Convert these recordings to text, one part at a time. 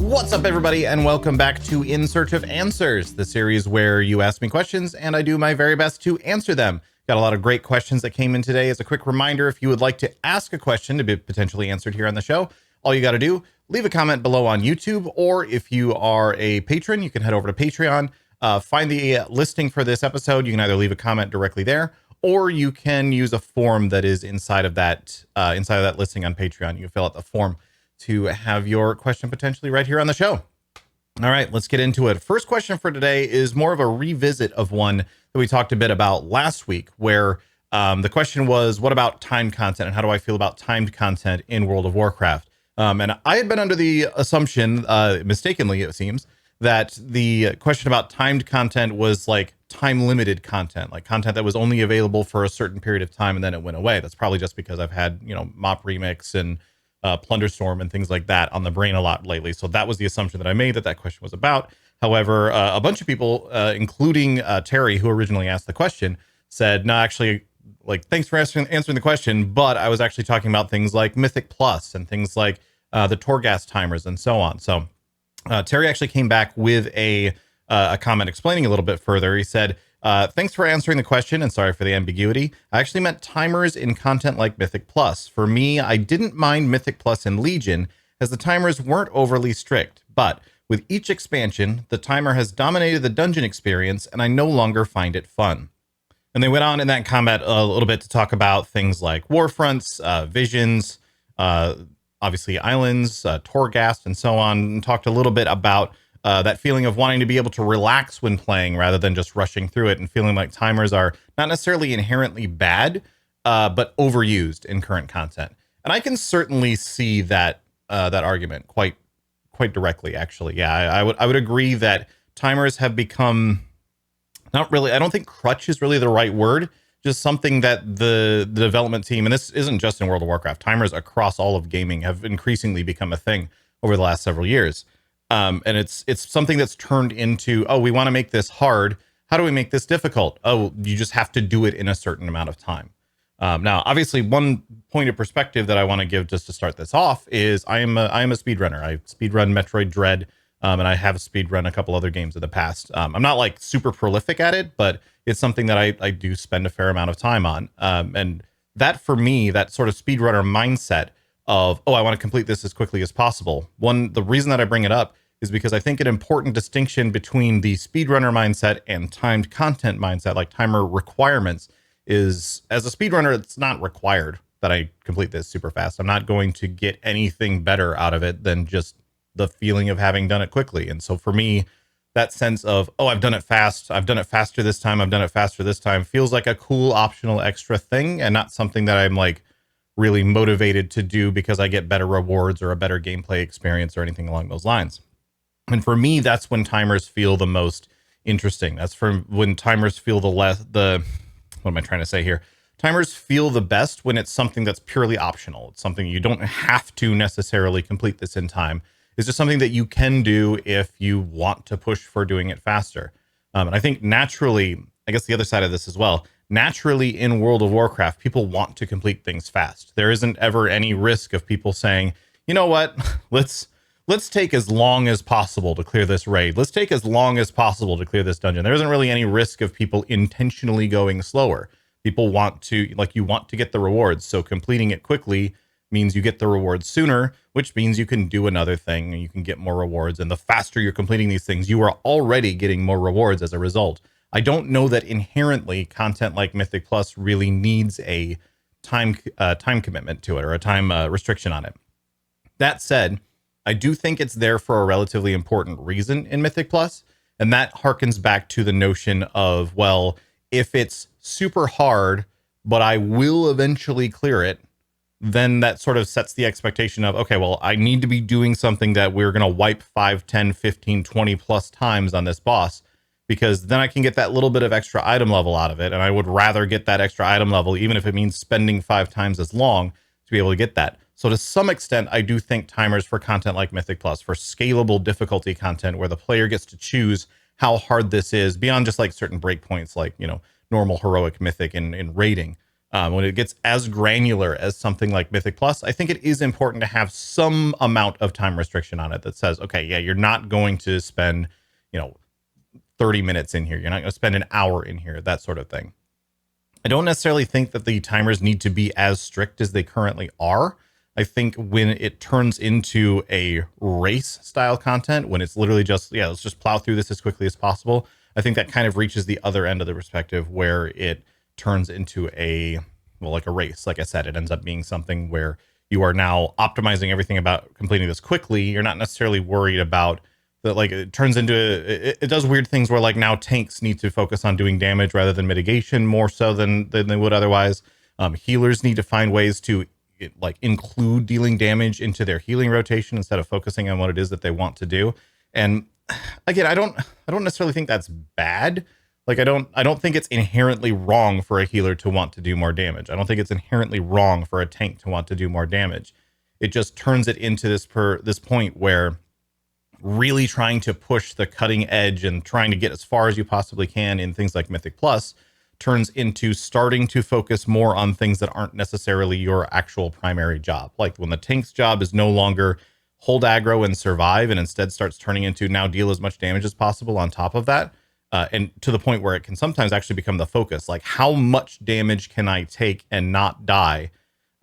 What's up, everybody, and welcome back to In Search of Answers, the series where you ask me questions and I do my very best to answer them. Got a lot of great questions that came in today. As a quick reminder, if you would like to ask a question to be potentially answered here on the show, all you got to do, leave a comment below on YouTube, or if you are a patron, you can head over to Patreon, find the listing for this episode. You can either leave a comment directly there, or you can use a form that is inside of that listing on Patreon. You can fill out the form to have your question potentially right here on the show. All right, let's get into it. First question for today is more of a revisit of one that we talked a bit about last week, where the question was, what about timed content, and how do I feel about timed content in World of Warcraft? And I had been under the assumption, mistakenly it seems, that the question about timed content was like time-limited content, like content that was only available for a certain period of time and then it went away. That's probably just because I've had, Mop Remix and Plunderstorm and things like that on the brain a lot lately. So that was the assumption that I made that question was about. However, a bunch of people, including Terry, who originally asked the question, said, no, actually, thanks for answering the question, but I was actually talking about things like Mythic Plus and things like the Torghast timers and so on. So Terry actually came back with a comment explaining a little bit further. He said, thanks for answering the question, and sorry for the ambiguity. I actually meant timers in content like Mythic Plus. For me, I didn't mind Mythic Plus and Legion, as the timers weren't overly strict. But with each expansion, the timer has dominated the dungeon experience, and I no longer find it fun. And they went on in that comment a little bit to talk about things like Warfronts, Visions, obviously Islands, Torghast, and so on, and talked a little bit about that feeling of wanting to be able to relax when playing rather than just rushing through it, and feeling like timers are not necessarily inherently bad, but overused in current content. And I can certainly see that argument quite directly, actually. Yeah, I would agree that timers have become not really. I don't think crutch is really the right word. Just something that the development team, and this isn't just in World of Warcraft, timers across all of gaming have increasingly become a thing over the last several years. And it's something that's turned into, oh, we want to make this hard. How do we make this difficult? Oh, you just have to do it in a certain amount of time. Now, obviously, one point of perspective that I want to give just to start this off is I am a speedrunner. I speedrun Metroid Dread, and I have speedrun a couple other games in the past. I'm not like super prolific at it, but it's something that I do spend a fair amount of time on. And that, for me, that sort of speedrunner mindset of, oh, I want to complete this as quickly as possible. The reason that I bring it up is because I think an important distinction between the speedrunner mindset and timed content mindset, like timer requirements, is, as a speedrunner, it's not required that I complete this super fast. I'm not going to get anything better out of it than just the feeling of having done it quickly. And so for me, that sense of, oh, I've done it fast, I've done it faster this time, I've done it faster this time, feels like a cool optional extra thing, and not something that I'm like really motivated to do because I get better rewards or a better gameplay experience or anything along those lines. And for me, that's when timers feel the most interesting. That's when timers feel what am I trying to say here? Timers feel the best when it's something that's purely optional. It's something you don't have to necessarily complete this in time. It's just something that you can do if you want to push for doing it faster. And I think naturally, I guess the other side of this as well, naturally in World of Warcraft, people want to complete things fast. There isn't ever any risk of people saying, you know what, let's take as long as possible to clear this raid. Let's take as long as possible to clear this dungeon. There isn't really any risk of people intentionally going slower. People want to get the rewards. So completing it quickly means you get the rewards sooner, which means you can do another thing and you can get more rewards. And the faster you're completing these things, you are already getting more rewards as a result. I don't know that inherently content like Mythic Plus really needs a time commitment to it, or a time restriction on it. That said, I do think it's there for a relatively important reason in Mythic Plus, and that harkens back to the notion of, well, if it's super hard, but I will eventually clear it, then that sort of sets the expectation of, okay, well, I need to be doing something that we're going to wipe 5, 10, 15, 20 plus times on this boss, because then I can get that little bit of extra item level out of it. And I would rather get that extra item level, even if it means spending 5 times as long to be able to get that. So to some extent, I do think timers for content like Mythic Plus, for scalable difficulty content where the player gets to choose how hard this is beyond just like certain breakpoints, like, normal, heroic, mythic, and raiding. When it gets as granular as something like Mythic Plus, I think it is important to have some amount of time restriction on it that says, okay, yeah, you're not going to spend, you know, 30 minutes in here. You're not going to spend an hour in here, that sort of thing. I don't necessarily think that the timers need to be as strict as they currently are. I think when it turns into a race style content, when it's literally just, yeah, let's just plow through this as quickly as possible, I think that kind of reaches the other end of the perspective where it turns into a, well, like a race. Like I said, it ends up being something where you are now optimizing everything about completing this quickly. You're not necessarily worried about that. Like it turns into it does weird things where like now tanks need to focus on doing damage rather than mitigation more so than they would otherwise. Healers need to find ways to like include dealing damage into their healing rotation instead of focusing on what it is that they want to do. And again, I don't necessarily think that's bad. Like I don't think it's inherently wrong for a healer to want to do more damage. I don't think it's inherently wrong for a tank to want to do more damage. It just turns it into this point where really trying to push the cutting edge and trying to get as far as you possibly can in things like Mythic Plus turns into starting to focus more on things that aren't necessarily your actual primary job. Like when the tank's job is no longer hold aggro and survive, and instead starts turning into now deal as much damage as possible on top of that. And to the point where it can sometimes actually become the focus. Like how much damage can I take and not die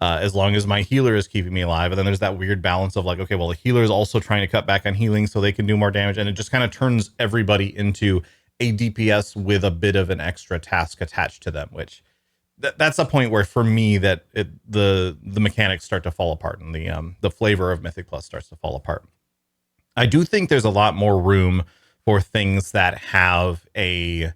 as long as my healer is keeping me alive? And then there's that weird balance of like, okay, well, the healer is also trying to cut back on healing so they can do more damage. And it just kind of turns everybody into a DPS with a bit of an extra task attached to them, which that's a point where for me that the mechanics start to fall apart and the flavor of Mythic Plus starts to fall apart. I do think there's a lot more room for things that have a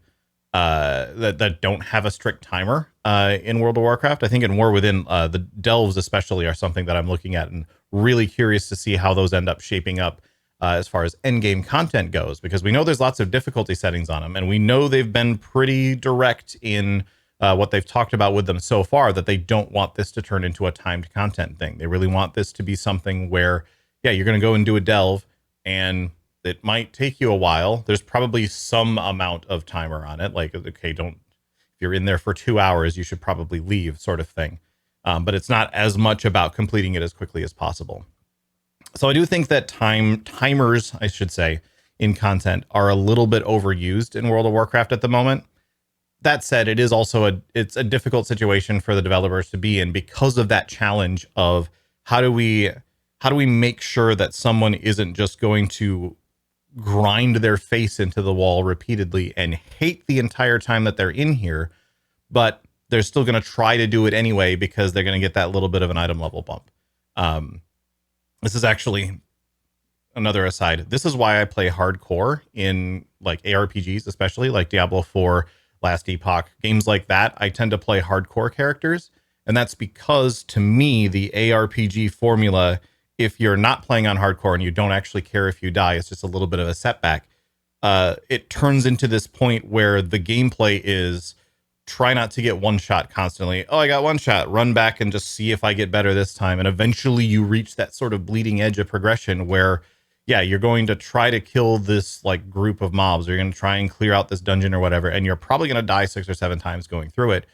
that don't have a strict timer in World of Warcraft. I think in War Within, the delves especially are something that I'm looking at and really curious to see how those end up shaping up as far as endgame content goes, because we know there's lots of difficulty settings on them, and we know they've been pretty direct in what they've talked about with them so far, that they don't want this to turn into a timed content thing. They really want this to be something where, yeah, you're going to go and do a delve, and it might take you a while. There's probably some amount of timer on it. Like, okay, if you're in there for 2 hours, you should probably leave, sort of thing. But it's not as much about completing it as quickly as possible. So I do think that timers, I should say, in content are a little bit overused in World of Warcraft at the moment. That said, it is also it's a difficult situation for the developers to be in because of that challenge of how do we make sure that someone isn't just going to grind their face into the wall repeatedly and hate the entire time that they're in here, but they're still going to try to do it anyway because they're going to get that little bit of an item level bump. This is actually another aside. This is why I play hardcore in like ARPGs, especially like Diablo 4, Last Epoch, games like that. I tend to play hardcore characters, and that's because to me, the ARPG formula, if you're not playing on hardcore and you don't actually care if you die, it's just a little bit of a setback. It turns into this point where the gameplay is try not to get one shot constantly. Oh, I got one shot, run back and just see if I get better this time. And eventually you reach that sort of bleeding edge of progression where, yeah, you're going to try to kill this like group of mobs, or you're going to try and clear out this dungeon or whatever. And you're probably going to die 6 or 7 times going through it.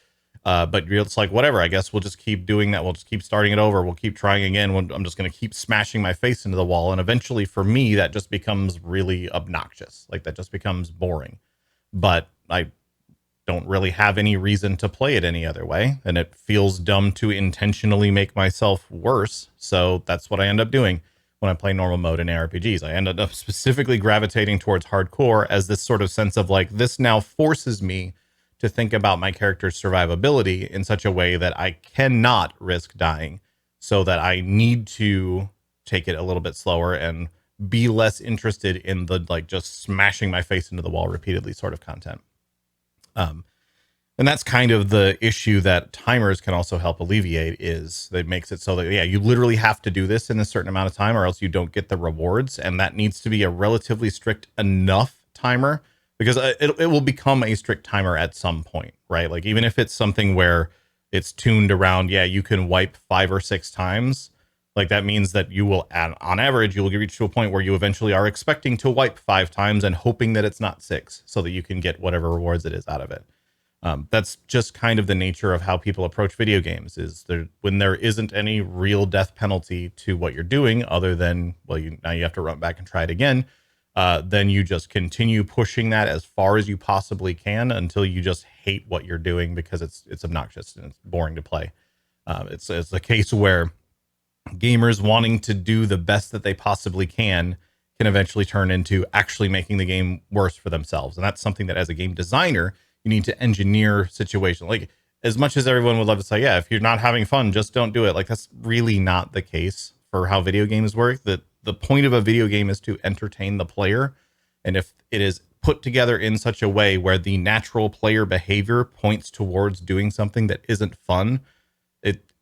But it's like, whatever, I guess we'll just keep doing that. We'll just keep starting it over. We'll keep trying again. I'm just going to keep smashing my face into the wall. And eventually for me, that just becomes really obnoxious. Like that just becomes boring. But I don't really have any reason to play it any other way. And it feels dumb to intentionally make myself worse. So that's what I end up doing when I play normal mode in ARPGs. I ended up specifically gravitating towards hardcore as this sort of sense of like, this now forces me to think about my character's survivability in such a way that I cannot risk dying, so that I need to take it a little bit slower and be less interested in the like just smashing my face into the wall repeatedly sort of content. And that's kind of the issue that timers can also help alleviate, is that it makes it so that, yeah, you literally have to do this in a certain amount of time or else you don't get the rewards. And that needs to be a relatively strict enough timer, because it will become a strict timer at some point, right? Like even if it's something where it's tuned around, yeah, you can wipe 5 or 6 times. Like that means that you will, on average, you will reach to a point where you eventually are expecting to wipe 5 times and hoping that it's not 6, so that you can get whatever rewards it is out of it. That's just kind of the nature of how people approach video games. Is there when there isn't any real death penalty to what you're doing, other than well, now you have to run back and try it again. Then you just continue pushing that as far as you possibly can until you just hate what you're doing because it's obnoxious and it's boring to play. It's a case where gamers wanting to do the best that they possibly can eventually turn into actually making the game worse for themselves. And that's something that as a game designer, you need to engineer situations. Like as much as everyone would love to say, yeah, if you're not having fun, just don't do it. Like that's really not the case for how video games work. The point of a video game is to entertain the player. And if it is put together in such a way where the natural player behavior points towards doing something that isn't fun,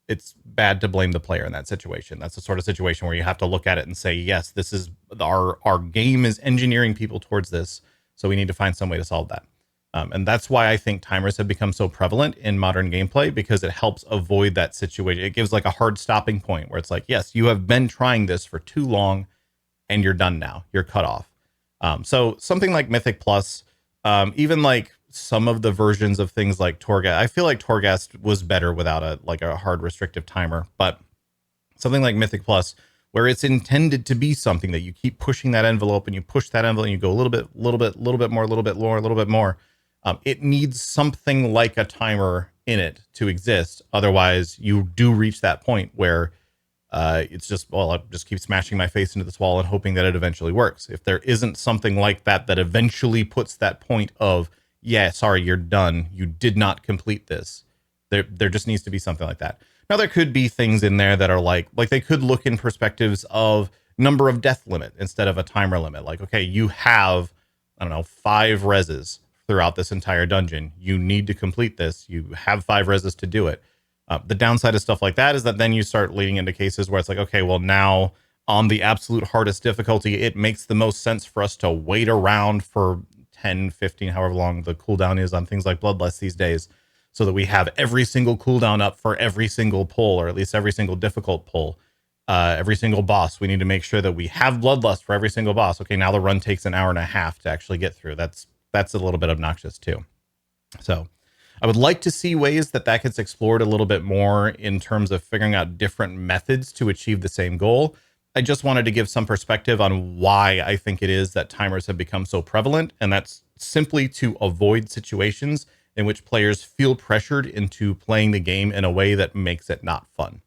it's bad to blame the player in that situation. That's the sort of situation where you have to look at it and say, yes, this is our game is engineering people towards this. So we need to find some way to solve that. And that's why I think timers have become so prevalent in modern gameplay, because it helps avoid that situation. It gives like a hard stopping point where it's like, yes, you have been trying this for too long and you're done now. You're cut off. So something like Mythic Plus, even like some of the versions of things like Torghast, I feel like Torghast was better without a hard restrictive timer, but something like Mythic Plus, where it's intended to be something that you keep pushing that envelope and you push that envelope and you go a little bit more, a little bit more. It needs something like a timer in it to exist. Otherwise, you do reach that point where it's just, well, I'll just keep smashing my face into this wall and hoping that it eventually works. If there isn't something like that that eventually puts that point of, yeah, sorry, you're done, you did not complete this, there just needs to be something like that. Now, there could be things in there that are like they could look in perspectives of number of death limit instead of a timer limit. Like, okay, you have, I don't know, 5 reses throughout this entire dungeon. You need to complete this. You have 5 reses to do it. The downside of stuff like that is that then you start leading into cases where it's like, okay, well, now on the absolute hardest difficulty, it makes the most sense for us to wait around for 10, 15, however long the cooldown is on things like Bloodlust these days, so that we have every single cooldown up for every single pull, or at least every single difficult pull, every single boss. We need to make sure that we have Bloodlust for every single boss. Okay, now the run takes an hour and a half to actually get through. That's a little bit obnoxious too. So I would like to see ways that gets explored a little bit more in terms of figuring out different methods to achieve the same goal. I just wanted to give some perspective on why I think it is that timers have become so prevalent, and that's simply to avoid situations in which players feel pressured into playing the game in a way that makes it not fun.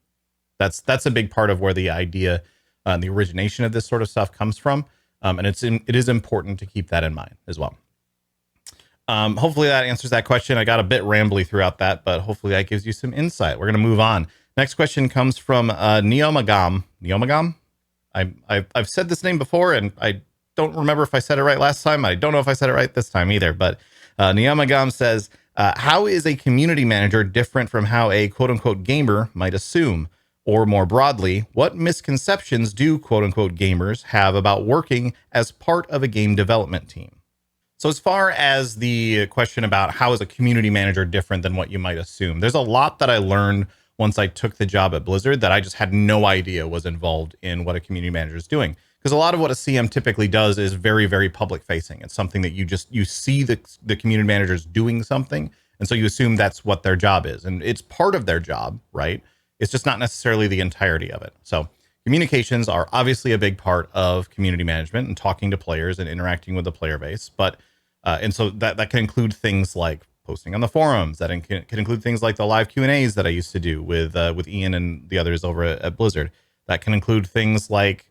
That's a big part of where the idea and the origination of this sort of stuff comes from, and it is important to keep that in mind as well. Hopefully that answers that question. I got a bit rambly throughout that, but hopefully that gives you some insight. We're going to move on. Next question comes from Neomagam. Neomagam? I've said this name before, and I don't remember if I said it right last time. I don't know if I said it right this time either, but Neomagam says, how is a community manager different from how a quote-unquote gamer might assume? Or more broadly, what misconceptions do quote-unquote gamers have about working as part of a game development team? So as far as the question about how is a community manager different than what you might assume, there's a lot that I learned once I took the job at Blizzard that I just had no idea was involved in what a community manager is doing. Because a lot of what a CM typically does is very, very public facing. It's something that you see the community managers doing something. And so you assume that's what their job is. And it's part of their job, right? It's just not necessarily the entirety of it. So communications are obviously a big part of community management and talking to players and interacting with the player base. But and so that can include things like posting on the forums. That can include things like the live Q&As that I used to do with Ian and the others over at Blizzard. That can include things like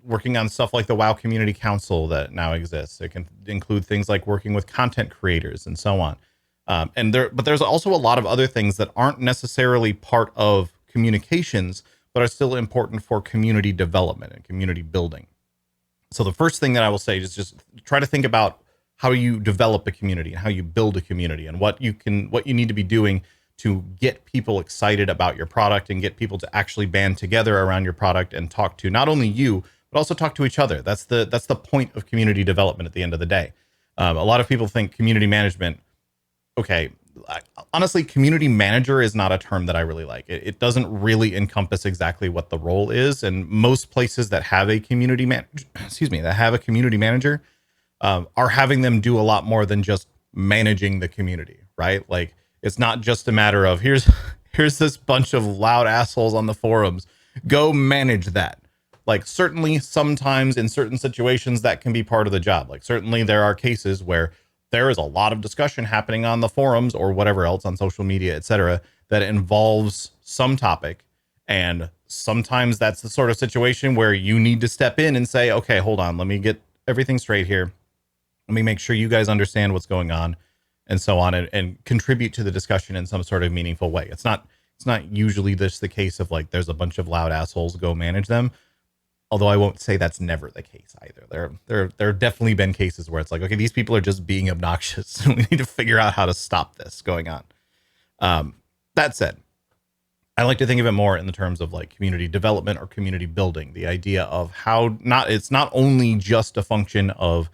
working on stuff like the WoW Community Council that now exists. It can include things like working with content creators and so on. But there's also a lot of other things that aren't necessarily part of communications, but are still important for community development and community building. So the first thing that I will say is just try to think about how you develop a community and how you build a community and what you need to be doing to get people excited about your product and get people to actually band together around your product and talk to not only you, but also talk to each other. That's the point of community development at the end of the day. A lot of people think community management, okay, honestly, community manager is not a term that I really like. It doesn't really encompass exactly what the role is. And most places that have a community manager, are having them do a lot more than just managing the community, right? Like it's not just a matter of here's this bunch of loud assholes on the forums. Go manage that. Like certainly sometimes in certain situations that can be part of the job. Like certainly there are cases where there is a lot of discussion happening on the forums or whatever else on social media, etc., that involves some topic. And sometimes that's the sort of situation where you need to step in and say, okay, hold on, let me get everything straight here. Let me make sure you guys understand what's going on and so on, and contribute to the discussion in some sort of meaningful way. It's not usually this the case of like there's a bunch of loud assholes, go manage them. Although I won't say that's never the case either. There have definitely been cases where it's like, okay, these people are just being obnoxious. We need to figure out how to stop this going on. That said, I like to think of it more in the terms of like community development or community building. The idea of how it's not only just a function of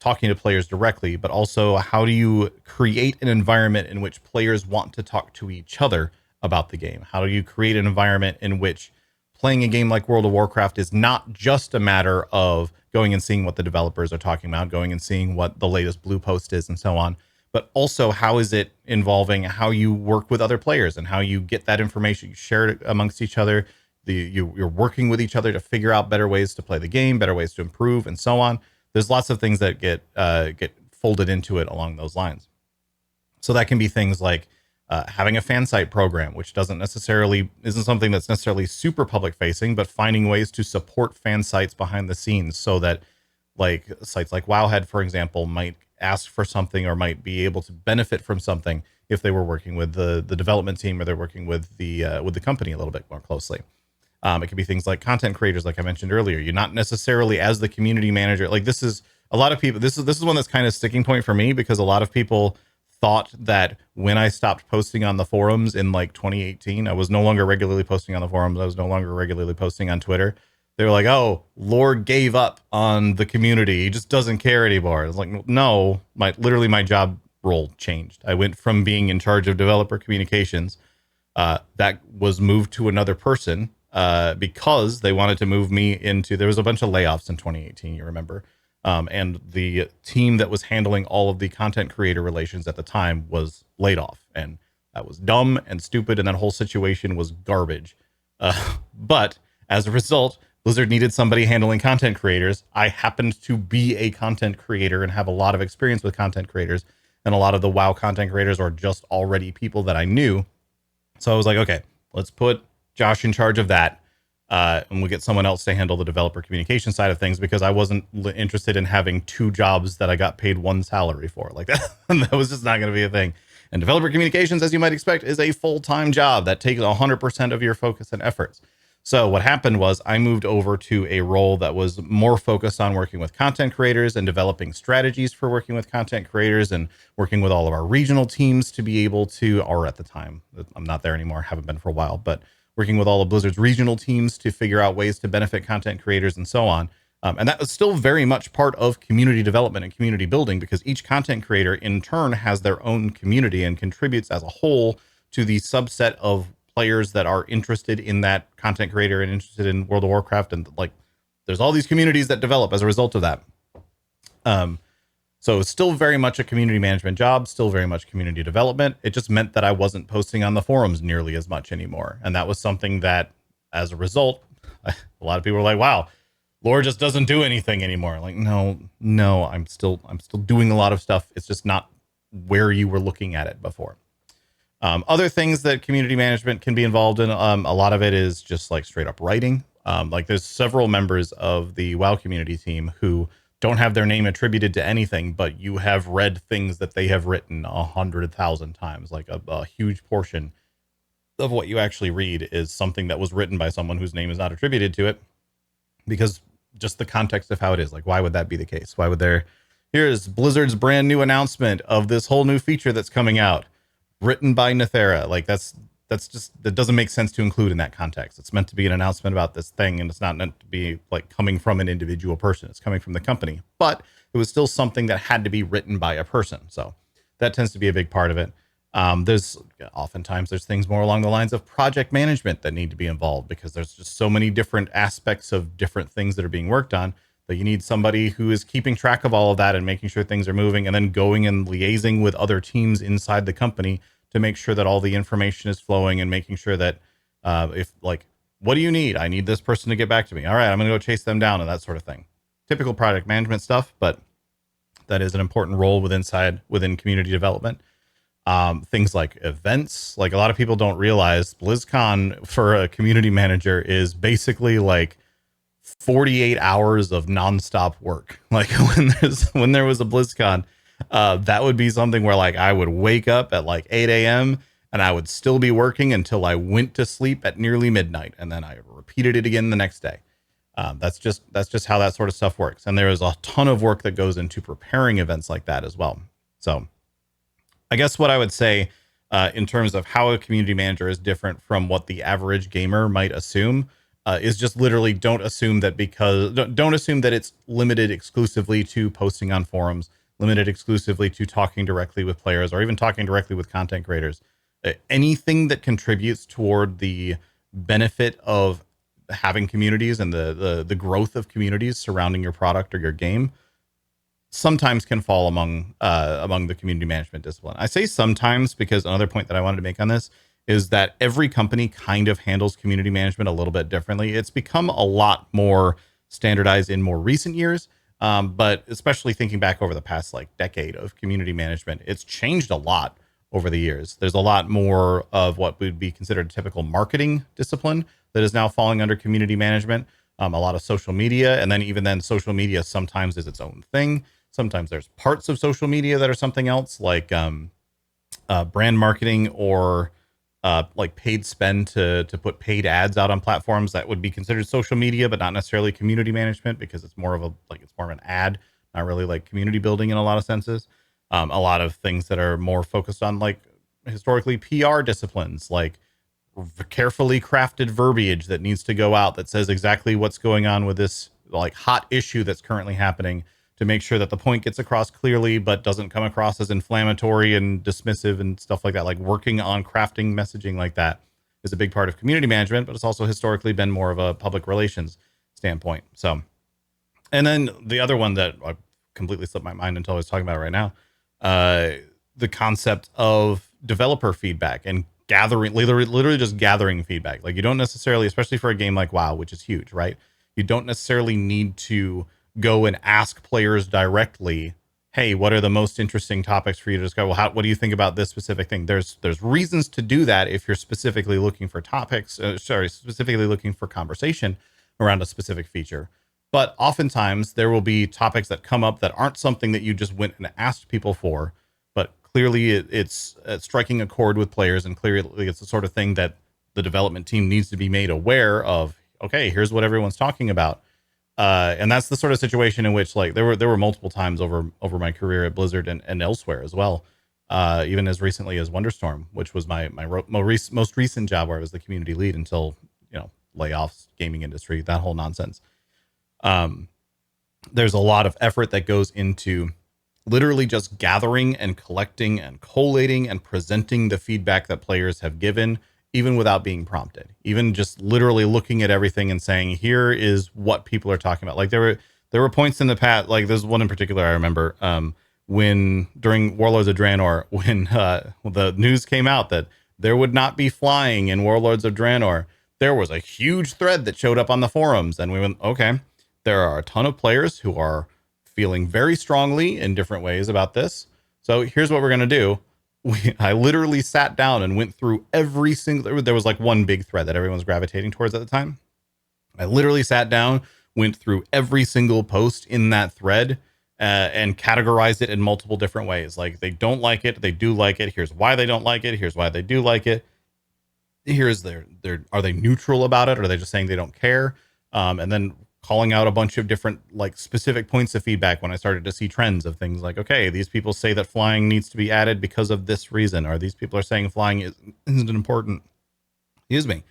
talking to players directly, but also how do you create an environment in which players want to talk to each other about the game? How do you create an environment in which playing a game like World of Warcraft is not just a matter of going and seeing what the developers are talking about, going and seeing what the latest blue post is and so on, but also how is it involving how you work with other players and how you get that information, you share it amongst each other, you're working with each other to figure out better ways to play the game, better ways to improve, and so on. There's lots of things that get folded into it along those lines. So that can be things like having a fan site program, which isn't something that's necessarily super public facing, but finding ways to support fan sites behind the scenes so that like sites like Wowhead, for example, might ask for something or might be able to benefit from something if they were working with the development team or they're working with the company a little bit more closely. It could be things like content creators, like I mentioned earlier. You're not necessarily as the community manager. Like this is a lot of people. This is one that's kind of sticking point for me because a lot of people thought that when I stopped posting on the forums in like 2018, I was no longer regularly posting on the forums. I was no longer regularly posting on Twitter. They were like, "Oh, Lord gave up on the community. He just doesn't care anymore." It's like, no, my job role changed. I went from being in charge of developer communications. That was moved to another person. Because they wanted to move me into, there was a bunch of layoffs in 2018, you remember. And the team that was handling all of the content creator relations at the time was laid off. And that was dumb and stupid. And that whole situation was garbage. But as a result, Blizzard needed somebody handling content creators. I happened to be a content creator and have a lot of experience with content creators. And a lot of the WoW content creators are just already people that I knew. So I was like, okay, let's put Josh in charge of that, and we'll get someone else to handle the developer communication side of things because I wasn't interested in having two jobs that I got paid one salary for. Like that, that was just not going to be a thing. And developer communications, as you might expect, is a full-time job that takes 100% of your focus and efforts. So what happened was I moved over to a role that was more focused on working with content creators and developing strategies for working with content creators and working with all of our regional teams to be able to, or at the time, I'm not there anymore, haven't been for a while, but working with all of Blizzard's regional teams to figure out ways to benefit content creators and so on. And that was still very much part of community development and community building because each content creator in turn has their own community and contributes as a whole to the subset of players that are interested in that content creator and interested in World of Warcraft. And like, there's all these communities that develop as a result of that. So it's still very much a community management job, still very much community development. It just meant that I wasn't posting on the forums nearly as much anymore. And that was something that, as a result, a lot of people were like, wow, Laura just doesn't do anything anymore. Like, no, I'm still doing a lot of stuff. It's just not where you were looking at it before. Other things that community management can be involved in, a lot of it is just like straight up writing. Like there's several members of the WoW community team who don't have their name attributed to anything, but you have read things that they have written 100,000 times. Like a huge portion of what you actually read is something that was written by someone whose name is not attributed to it, because just the context of how it is. Like, why would that be the case? Why would here's Blizzard's brand new announcement of this whole new feature that's coming out, written by Nethera. Like that doesn't make sense to include in that context. It's meant to be an announcement about this thing, and it's not meant to be like coming from an individual person. It's coming from the company, but it was still something that had to be written by a person. So that tends to be a big part of it. There's things more along the lines of project management that need to be involved because there's just so many different aspects of different things that are being worked on that you need somebody who is keeping track of all of that and making sure things are moving, and then going and liaising with other teams inside the company to make sure that all the information is flowing, and making sure that if like, what do you need? I need this person to get back to me. All right, I'm going to go chase them down, and that sort of thing. Typical project management stuff, but that is an important role within community development. Things like events, like a lot of people don't realize BlizzCon for a community manager is basically like 48 hours of nonstop work. Like when there was a BlizzCon, that would be something where like I would wake up at like 8 a.m. and I would still be working until I went to sleep at nearly midnight, and then I repeated it again the next day. That's just how that sort of stuff works. And there is a ton of work that goes into preparing events like that as well. So I guess what I would say in terms of how a community manager is different from what the average gamer might assume is just literally don't assume that it's limited exclusively to posting on forums, limited exclusively to talking directly with players, or even talking directly with content creators. Anything that contributes toward the benefit of having communities and the growth of communities surrounding your product or your game sometimes can fall among the community management discipline. I say sometimes because another point that I wanted to make on this is that every company kind of handles community management a little bit differently. It's become a lot more standardized in more recent years, but especially thinking back over the past like decade of community management, it's changed a lot over the years. There's a lot more of what would be considered a typical marketing discipline that is now falling under community management. A lot of social media, and then even then, social media sometimes is its own thing. Sometimes there's parts of social media that are something else, like brand marketing or like paid spend to put paid ads out on platforms that would be considered social media, but not necessarily community management, because it's more of an ad, not really like community building in a lot of senses. A lot of things that are more focused on like historically PR disciplines, like carefully crafted verbiage that needs to go out that says exactly what's going on with this like hot issue that's currently happening, to make sure that the point gets across clearly but doesn't come across as inflammatory and dismissive and stuff like that. Like working on crafting messaging like that is a big part of community management, but it's also historically been more of a public relations standpoint. So, and then the other one that I completely slipped my mind until I was talking about it right now, the concept of developer feedback and gathering, literally just gathering feedback. Like you don't necessarily, especially for a game like WoW, which is huge, right? You don't necessarily need to go and ask players directly, hey, what are the most interesting topics for you to discuss? Well, what do you think about this specific thing? There's reasons to do that if you're specifically looking for topics, specifically looking for conversation around a specific feature. But oftentimes there will be topics that come up that aren't something that you just went and asked people for, but clearly it's striking a chord with players, and clearly it's the sort of thing that the development team needs to be made aware of. Okay, here's what everyone's talking about. And that's the sort of situation in which like there were multiple times over my career at Blizzard and elsewhere as well, even as recently as Wonderstorm, which was my most recent job where I was the community lead until layoffs, gaming industry, that whole nonsense. There's a lot of effort that goes into literally just gathering and collecting and collating and presenting the feedback that players have given, even without being prompted, even just literally looking at everything and saying, here is what people are talking about. Like there were points in the past, like there's one in particular I remember, when during Warlords of Draenor, when the news came out that there would not be flying in Warlords of Draenor, there was a huge thread that showed up on the forums, and we went, okay, there are a ton of players who are feeling very strongly in different ways about this. So here's what we're going to do. I literally sat down and went through every single, there was like one big thread that everyone was gravitating towards at the time. I literally sat down, went through every single post in that thread, and categorized it in multiple different ways. Like they don't like it, they do like it. Here's why they don't like it. Here's why they do like it. Here's their are they neutral about it? Or are they just saying they don't care? And then calling out a bunch of different like specific points of feedback when I started to see trends of things like, okay, these people say that flying needs to be added because of this reason, or these people are saying flying isn't important, excuse me,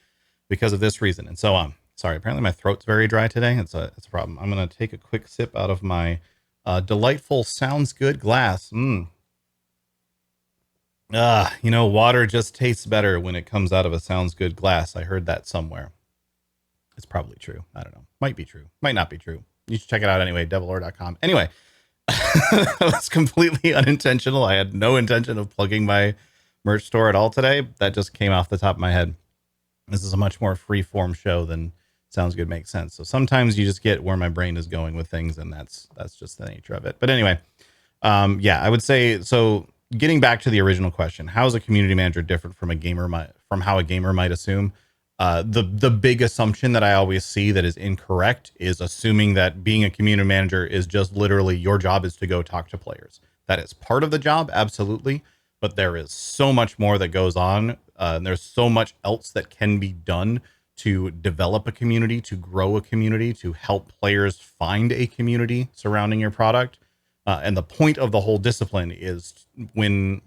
because of this reason, and so on. Sorry, apparently my throat's very dry today. It's a problem. I'm going to take a quick sip out of my delightful Sounds Good glass. Water just tastes better when it comes out of a Sounds Good glass. I heard that somewhere. It's probably true. I don't know. Might be true. Might not be true. you should check it out anyway, devilor.com. Anyway, that was completely unintentional. I had no intention of plugging my merch store at all today. That just came off the top of my head. This is a much more free form show than Sounds Good Makes Sense. So sometimes you just get where my brain is going with things, and that's just the nature of it. But anyway, yeah, I would say so. Getting back to the original question, how is a community manager different from from how a gamer might assume? The big assumption that I always see that is incorrect is assuming that being a community manager is just literally your job is to go talk to players. That is part of the job, absolutely, but there is so much more that goes on. And there's so much else that can be done to develop a community, to grow a community, to help players find a community surrounding your product. And the point of the whole discipline is when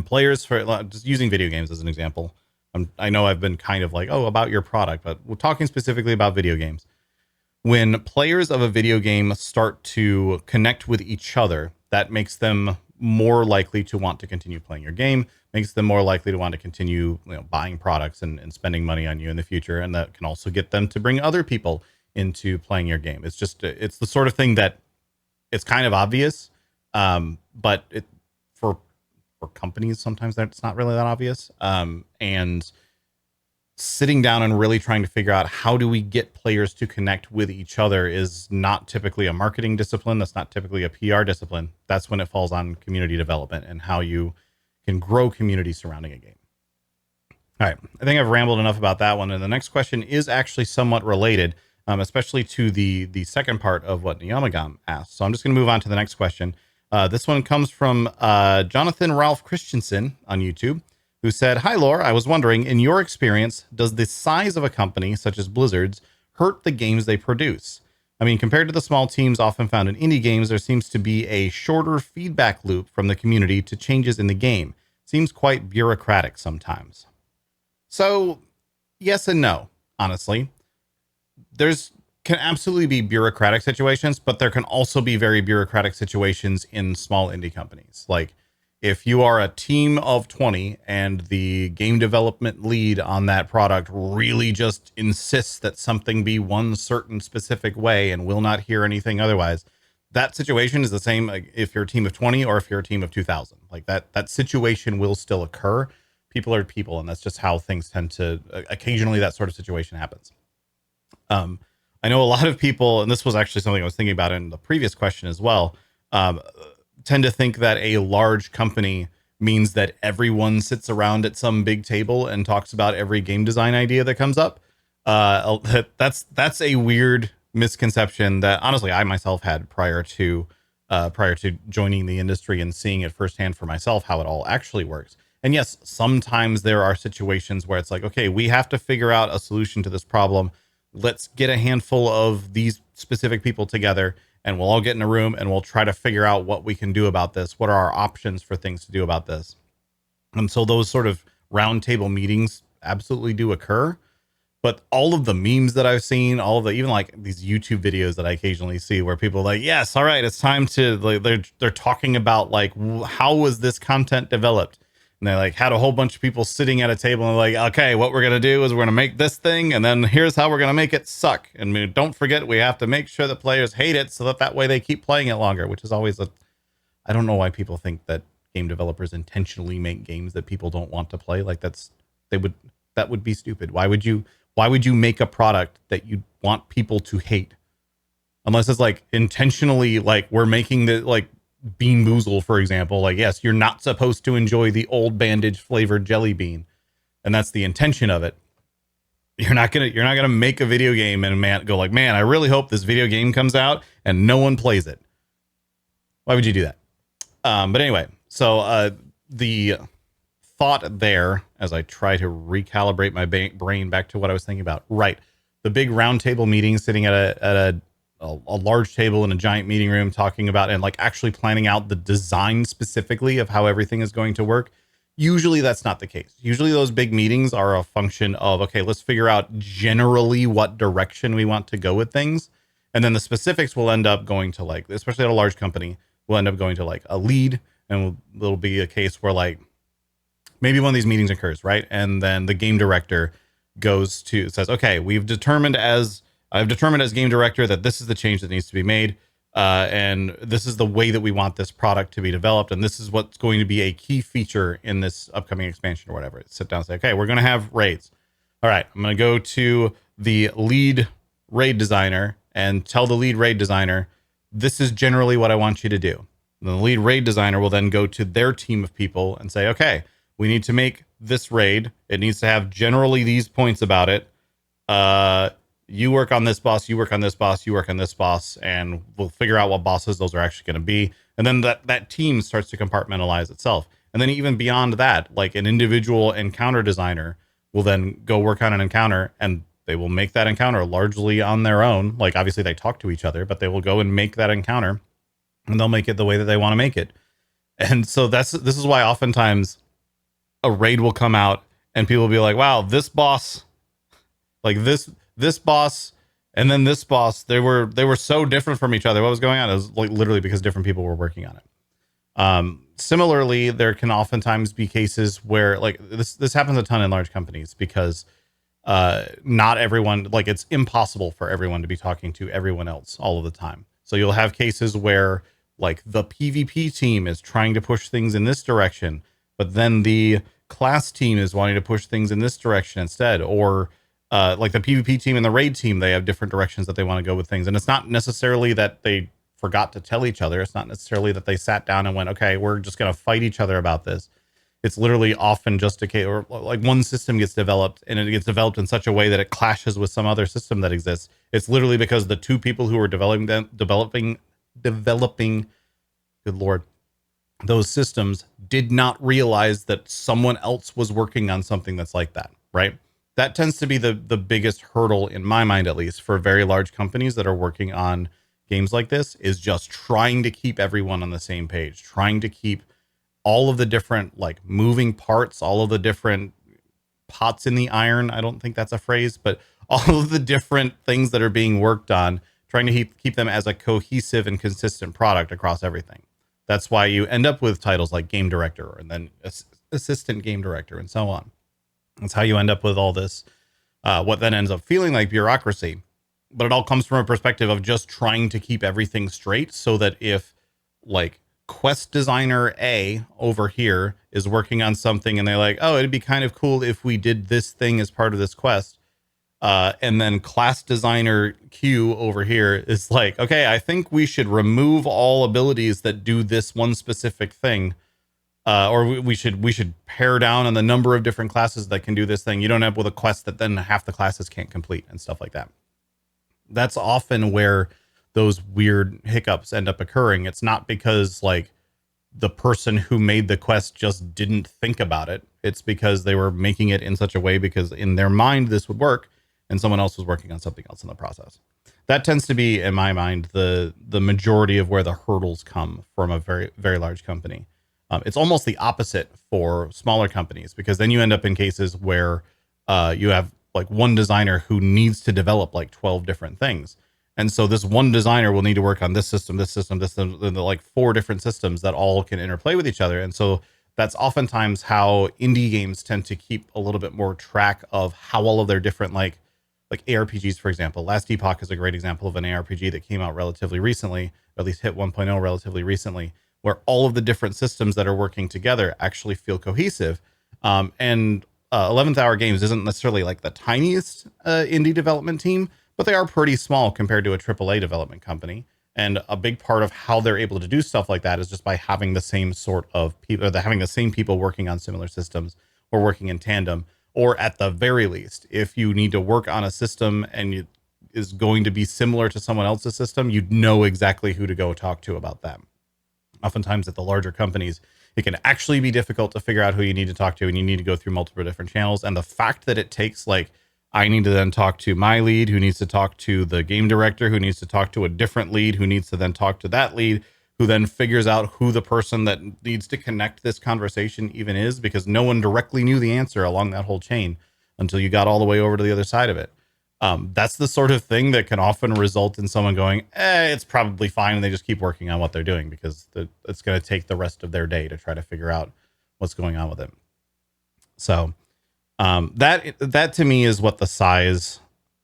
players, for just using video games as an example, I know I've been kind of like, oh, about your product, but we're talking specifically about video games. When players of a video game start to connect with each other, that makes them more likely to want to continue playing your game, makes them more likely to want to continue, buying products and spending money on you in the future. And that can also get them to bring other people into playing your game. It's just, it's the sort of thing that it's kind of obvious, but for companies, sometimes that's not really that obvious. And sitting down and really trying to figure out how do we get players to connect with each other is not typically a marketing discipline. That's not typically a PR discipline. That's when it falls on community development and how you can grow community surrounding a game. All right. I think I've rambled enough about that one. And the next question is actually somewhat related, especially to the second part of what Niyamagam asked. So I'm just going to move on to the next question. This one comes from Jonathan Ralph Christensen on YouTube, who said, "Hi, Lore. I was wondering, in your experience, does the size of a company, such as Blizzard's, hurt the games they produce? I mean, compared to the small teams often found in indie games, there seems to be a shorter feedback loop from the community to changes in the game. Seems quite bureaucratic sometimes." So, yes and no, honestly. There's can absolutely be bureaucratic situations, but there can also be very bureaucratic situations in small indie companies. Like, if you are a team of 20 and the game development lead on that product really just insists that something be one certain specific way and will not hear anything otherwise, that situation is the same like if you're a team of 20 or if you're a team of 2000. Like that situation will still occur. People are people, and that's just how things tend to occasionally that sort of situation happens. I know a lot of people, and this was actually something I was thinking about in the previous question as well, tend to think that a large company means that everyone sits around at some big table and talks about every game design idea that comes up. That's a weird misconception that honestly I myself had prior to joining the industry and seeing it firsthand for myself how it all actually works. And yes, sometimes there are situations where it's like, okay, we have to figure out a solution to this problem. Let's get a handful of these specific people together and we'll all get in a room and we'll try to figure out what we can do about this. What are our options for things to do about this? And so those sort of roundtable meetings absolutely do occur. But all of the memes that I've seen, all of the, even like these YouTube videos that I occasionally see where people are like, yes, all right, it's time to, like, they're talking about like, how was this content developed? And they like had a whole bunch of people sitting at a table and like, okay, what we're going to do is we're going to make this thing. And then here's how we're going to make it suck. And don't forget, we have to make sure that players hate it so that way they keep playing it longer, which is always I don't know why people think that game developers intentionally make games that people don't want to play. Like that would be stupid. Why would you make a product that you want people to hate? Unless it's like intentionally, like we're making the, like, Bean Boozle, for example, like, yes, you're not supposed to enjoy the old bandage flavored jelly bean, and that's the intention of it. You're not gonna make a video game and go like, man, I really hope this video game comes out and no one plays it. Why would you do that? But anyway, so the thought there, as I try to recalibrate my brain back to what I was thinking about, right? The big round table meeting, sitting at a large table in a giant meeting room, talking about and like actually planning out the design specifically of how everything is going to work. Usually that's not the case. Usually those big meetings are a function of, okay, let's figure out generally what direction we want to go with things. And then the specifics will end up going to, like, especially at a large company, will end up going to like a lead. And there'll be a case where like maybe one of these meetings occurs, right? And then the game director says, okay, we've determined as I've determined as game director that this is the change that needs to be made. And this is the way that we want this product to be developed. And this is what's going to be a key feature in this upcoming expansion or whatever. Sit down and say, okay, we're going to have raids. All right, I'm going to go to the lead raid designer and tell the lead raid designer, this is generally what I want you to do. And the lead raid designer will then go to their team of people and say, okay, we need to make this raid. It needs to have generally these points about it. You work on this boss, you work on this boss, you work on this boss, and we'll figure out what bosses those are actually going to be. And then that team starts to compartmentalize itself. And then even beyond that, like an individual encounter designer will then go work on an encounter, and they will make that encounter largely on their own. Like obviously they talk to each other, but they will go and make that encounter, and they'll make it the way that they want to make it. And so this is why oftentimes a raid will come out and people will be like, wow, this boss, like this boss and then this boss, they were so different from each other. What was going on? It was like literally because different people were working on it. Similarly, there can oftentimes be cases where like this happens a ton in large companies because not everyone, like it's impossible for everyone to be talking to everyone else all of the time. So you'll have cases where like the PvP team is trying to push things in this direction, but then the class team is wanting to push things in this direction instead, or like the PvP team and the raid team, they have different directions that they want to go with things. And it's not necessarily that they forgot to tell each other. It's not necessarily that they sat down and went, okay, we're just going to fight each other about this. It's literally often just a case, or like one system gets developed and it gets developed in such a way that it clashes with some other system that exists. It's literally because the two people who are developing, good Lord, those systems did not realize that someone else was working on something that's like that, right? That tends to be the biggest hurdle in my mind, at least for very large companies that are working on games like this, is just trying to keep everyone on the same page, trying to keep all of the different like moving parts, all of the different pots in the iron. I don't think that's a phrase, but all of the different things that are being worked on, trying to keep them as a cohesive and consistent product across everything. That's why you end up with titles like game director and then assistant game director and so on. That's how you end up with all this, what then ends up feeling like bureaucracy. But it all comes from a perspective of just trying to keep everything straight so that if like quest designer A over here is working on something and they're like, oh, it'd be kind of cool if we did this thing as part of this quest. And then class designer Q over here is like, okay, I think we should remove all abilities that do this one specific thing. Or we should pare down on the number of different classes that can do this thing. You don't end up with a quest that then half the classes can't complete and stuff like that. That's often where those weird hiccups end up occurring. It's not because like the person who made the quest just didn't think about it. It's because they were making it in such a way because in their mind this would work and someone else was working on something else in the process. That tends to be, in my mind, the majority of where the hurdles come from a very, very large company. It's almost the opposite for smaller companies, because then you end up in cases where you have like one designer who needs to develop like 12 different things. And so this one designer will need to work on this system, like 4 different systems that all can interplay with each other. And so that's oftentimes how indie games tend to keep a little bit more track of how all of their different like ARPGs, for example. Last Epoch is a great example of an ARPG that came out relatively recently, or at least hit 1.0 relatively recently, where all of the different systems that are working together actually feel cohesive. And 11th Hour Games isn't necessarily like the tiniest indie development team, but they are pretty small compared to a AAA development company. And a big part of how they're able to do stuff like that is just by having the same sort of people, or having the same people working on similar systems or working in tandem. Or at the very least, if you need to work on a system and it is going to be similar to someone else's system, you'd know exactly who to go talk to about that. Oftentimes at the larger companies, it can actually be difficult to figure out who you need to talk to, and you need to go through multiple different channels. And the fact that it takes like, I need to then talk to my lead, who needs to talk to the game director, who needs to talk to a different lead, who needs to then talk to that lead, who then figures out who the person that needs to connect this conversation even is, because no one directly knew the answer along that whole chain until you got all the way over to the other side of it. That's the sort of thing that can often result in someone going, it's probably fine. And they just keep working on what they're doing because it's going to take the rest of their day to try to figure out what's going on with it. So that to me is what the size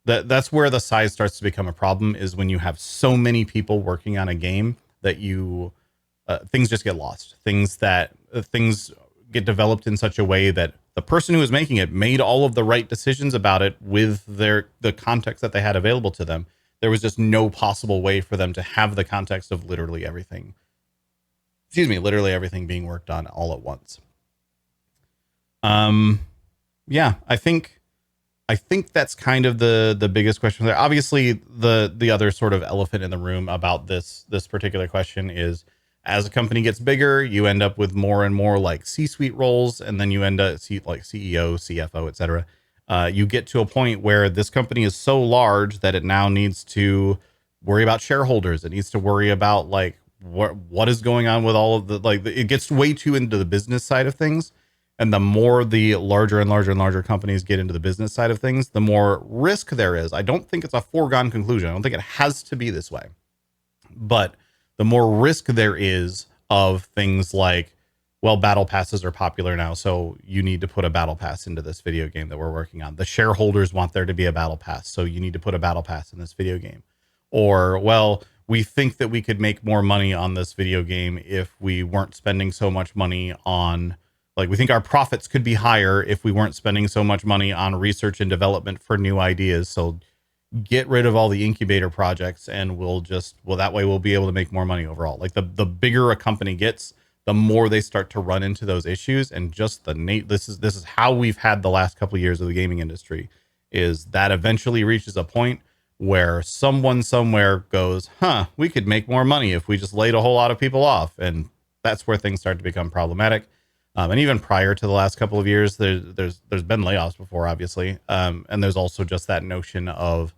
that's where the size starts to become a problem, is when you have so many people working on a game that you things just get lost. Things get developed in such a way that the person who was making it made all of the right decisions about it with the context that they had available to them. There was just no possible way for them to have the context of literally everything. Excuse me, literally everything being worked on all at once. Yeah, I think that's kind of the biggest question there. Obviously, the other sort of elephant in the room about this particular question is, as a company gets bigger, you end up with more and more like C-suite roles, and then you end up like CEO, CFO, etc. You get to a point where this company is so large that it now needs to worry about shareholders. It needs to worry about like what is going on with all of the like. It gets way too into the business side of things. And the more the larger and larger and larger companies get into the business side of things, the more risk there is. I don't think it's a foregone conclusion. I don't think it has to be this way. But the more risk there is of things like, well, battle passes are popular now, so you need to put a battle pass into this video game that we're working on. The shareholders want there to be a battle pass, so you need to put a battle pass in this video game. Or, well, we think that we could make more money on this video game if we weren't spending so much money on, like, we think our profits could be higher if we weren't spending so much money on research and development for new ideas. So get rid of all the incubator projects, and that way we'll be able to make more money overall. Like, the bigger a company gets, the more they start to run into those issues. And just this is how we've had the last couple of years of the gaming industry, is that eventually reaches a point where someone somewhere goes, we could make more money if we just laid a whole lot of people off. And that's where things start to become problematic. And even prior to the last couple of years, there's been layoffs before, obviously. And there's also just that notion of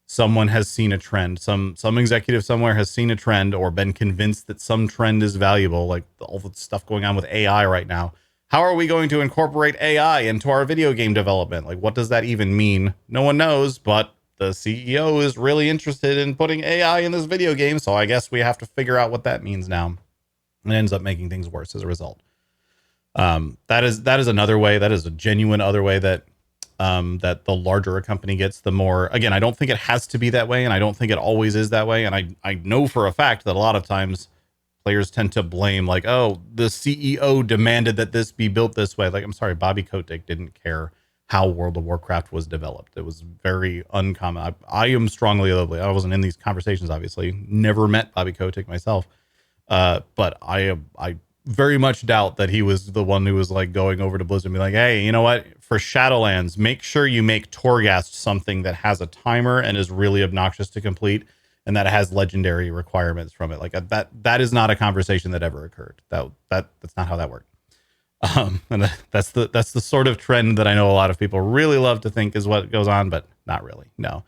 someone has seen a trend. Some executive somewhere has seen a trend or been convinced that some trend is valuable, like all the stuff going on with AI right now. How are we going to incorporate AI into our video game development? Like, what does that even mean? No one knows, but the CEO is really interested in putting AI in this video game. So I guess we have to figure out what that means now. And it ends up making things worse as a result. That is another way. That is a genuine other way that that the larger a company gets, the more, again, I don't think it has to be that way, and I don't think it always is that way. And I know for a fact that a lot of times players tend to blame, like, oh, the CEO demanded that this be built this way. Like, I'm sorry, Bobby Kotick didn't care how World of Warcraft was developed. It was very uncommon. I am strongly, I wasn't in these conversations, obviously, never met Bobby Kotick myself. But I very much doubt that he was the one who was like going over to Blizzard and be like, hey, you know what? For Shadowlands, make sure you make Torghast something that has a timer and is really obnoxious to complete, and that has legendary requirements from it. Like, that is not a conversation that ever occurred. That's not how that worked. And that's the sort of trend that I know a lot of people really love to think is what goes on, but not really. No.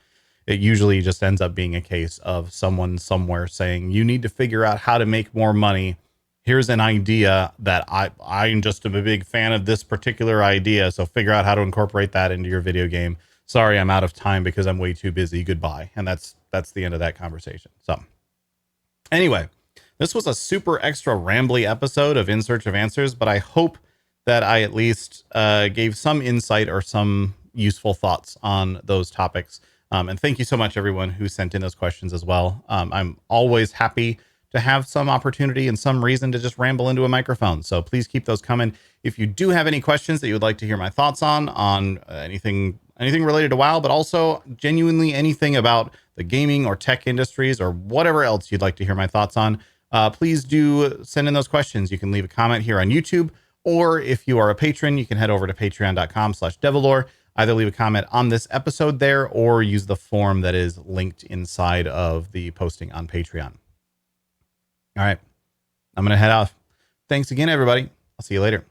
It usually just ends up being a case of someone somewhere saying, you need to figure out how to make more money. Here's an idea that I'm just a big fan of this particular idea. So figure out how to incorporate that into your video game. Sorry, I'm out of time because I'm way too busy. Goodbye. And that's the end of that conversation. So anyway, this was a super extra rambly episode of In Search of Answers, but I hope that I at least gave some insight or some useful thoughts on those topics. And thank you so much, everyone who sent in those questions as well. I'm always happy to have some opportunity and some reason to just ramble into a microphone. So please keep those coming. If you do have any questions that you would like to hear my thoughts on anything related to WoW, but also genuinely anything about the gaming or tech industries or whatever else you'd like to hear my thoughts on, please do send in those questions. You can leave a comment here on YouTube, or if you are a patron, you can head over to patreon.com/Devilore. Either leave a comment on this episode there or use the form that is linked inside of the posting on Patreon. All right, I'm going to head off. Thanks again, everybody. I'll see you later.